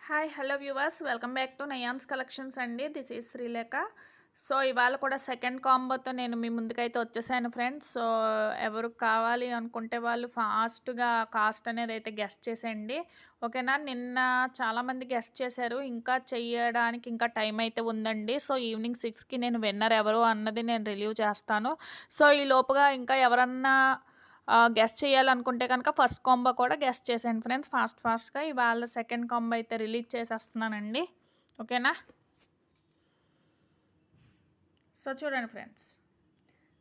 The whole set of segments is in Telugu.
Hi hello viewers welcome back to Nayan's collections అండి. This is Srilekha. సో ఇవాళ కూడా సెకండ్ కాంబోతో నేను మీ ముందుకైతే వచ్చేసాను ఫ్రెండ్స్. సో ఎవరు కావాలి అనుకుంటే వాళ్ళు ఫాస్ట్గా కాస్ట్ అనేది అయితే గెస్ట్ చేసేయండి, ఓకేనా. నిన్న చాలామంది గెస్ట్ చేశారు, ఇంకా చెయ్యడానికి ఇంకా టైం అయితే ఉందండి. సో ఈవినింగ్ 6కి నేను విన్నర్ ఎవరు అన్నది నేను రిలీవ్ చేస్తాను. సో ఈ లోపుగా ఇంకా ఎవరన్నా గెస్ట్ చేయాలనుకుంటే కనుక ఫస్ట్ కాంబో కూడా గెస్ట్ చేసేయండి ఫ్రెండ్స్, ఫాస్ట్గా. ఇవాళ సెకండ్ కాంబో అయితే రిలీజ్ చేసేస్తున్నానండి, ఓకేనా. సో చూడండి ఫ్రెండ్స్,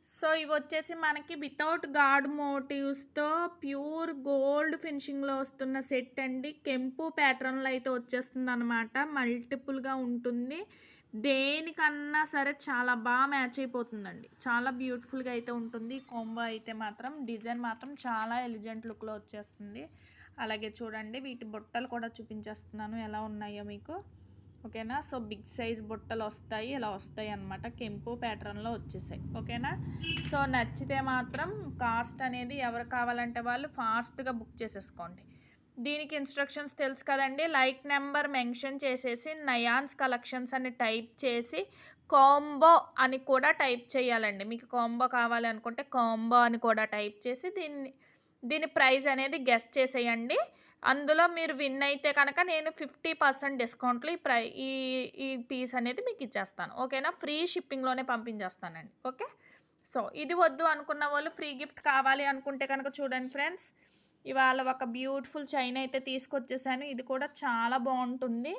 సో ఇవి వచ్చేసి మనకి వితౌట్ గాడ్ మోటివ్స్తో ప్యూర్ గోల్డ్ ఫినిషింగ్లో వస్తున్న సెట్ అండి. కెంపు ప్యాటర్న్లో అయితే వచ్చేస్తుంది అనమాట. మల్టిపుల్గా ఉంటుంది, దేనికన్నా సరే చాలా బాగా మ్యాచ్ అయిపోతుందండి. చాలా బ్యూటిఫుల్గా అయితే ఉంటుంది కాంబో అయితే మాత్రం. డిజైన్ మాత్రం చాలా ఎలిజెంట్ లుక్లో వచ్చేస్తుంది. అలాగే చూడండి, వీటి బుట్టలు కూడా చూపించేస్తున్నాను ఎలా ఉన్నాయో మీకు, ఓకేనా. సో బిగ్ సైజ్ బుట్టలు వస్తాయి, ఇలా వస్తాయి అన్నమాట. కెంపు ప్యాటర్న్లో వచ్చేసాయి, ఓకేనా. సో నచ్చితే మాత్రం కాస్ట్ అనేది ఎవరు కావాలంటే వాళ్ళు ఫాస్ట్గా బుక్ చేసేసుకోండి. దీనికి ఇన్స్ట్రక్షన్స్ తెలుసు కదండి. లైక్ నెంబర్ మెన్షన్ చేసేసి నయాన్స్ కలెక్షన్స్ అని టైప్ చేసి కాంబో అని కూడా టైప్ చేయాలండి. మీకు కాంబో కావాలి అనుకుంటే కాంబో అని కూడా టైప్ చేసి దీని ప్రైస్ అనేది గెస్ట్ చేసేయండి. అందులో మీరు విన్ అయితే కనుక నేను 50% డిస్కౌంట్లు ఈ పీస్ అనేది మీకు ఇచ్చేస్తాను, ఓకేనా. ఫ్రీ షిప్పింగ్లోనే పంపించేస్తానండి, ఓకే. సో ఇది వద్దు అనుకున్న వాళ్ళు ఫ్రీ గిఫ్ట్ కావాలి అనుకుంటే కనుక చూడండి ఫ్రెండ్స్, ఇవాళ ఒక బ్యూటిఫుల్ చైన్ అయితే తీసుకొచ్చేసాను. ఇది కూడా చాలా బాగుంటుంది.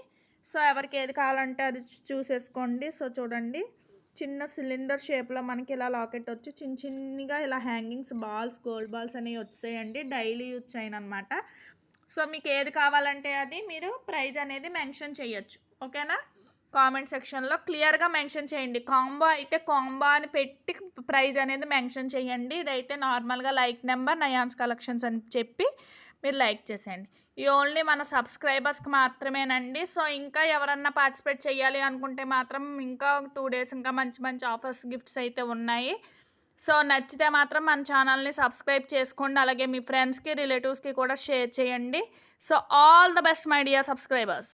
సో ఎవరికి ఏది కావాలంటే అది చూసేసుకోండి. సో చూడండి, చిన్న సిలిండర్ షేప్లో మనకి ఇలా లాకెట్ వచ్చి చిన్నగా ఇలా హ్యాంగింగ్స్ బాల్స్, గోల్డ్ బాల్స్ అనేవి వచ్చాయండి. డైలీ యూజ్ చైన్ అనమాట. సో మీకు ఏది కావాలంటే అది మీరు ప్రైజ్ అనేది మెన్షన్ చేయొచ్చు, ఓకేనా. కామెంట్ సెక్షన్లో క్లియర్గా మెన్షన్ చేయండి. కాంబో అయితే కాంబో అని పెట్టి ప్రైజ్ అనేది మెన్షన్ చేయండి. ఇదైతే నార్మల్గా లైక్ నెంబర్ నయాన్స్ కలెక్షన్స్ అని చెప్పి మీరు లైక్ చేసేయండి. ఈ ఓన్లీ మన సబ్స్క్రైబర్స్కి మాత్రమేనండి. సో ఇంకా ఎవరన్నా పార్టిసిపేట్ చేయాలి అనుకుంటే మాత్రం ఇంకా 2 days ఇంకా మంచి మంచి ఆఫర్స్, గిఫ్ట్స్ అయితే ఉన్నాయి. సో నచ్చితే మాత్రం మన ఛానల్ని సబ్స్క్రైబ్ చేసుకోండి. అలాగే మీ ఫ్రెండ్స్కి, రిలేటివ్స్కి కూడా షేర్ చేయండి. So all the best my dear subscribers.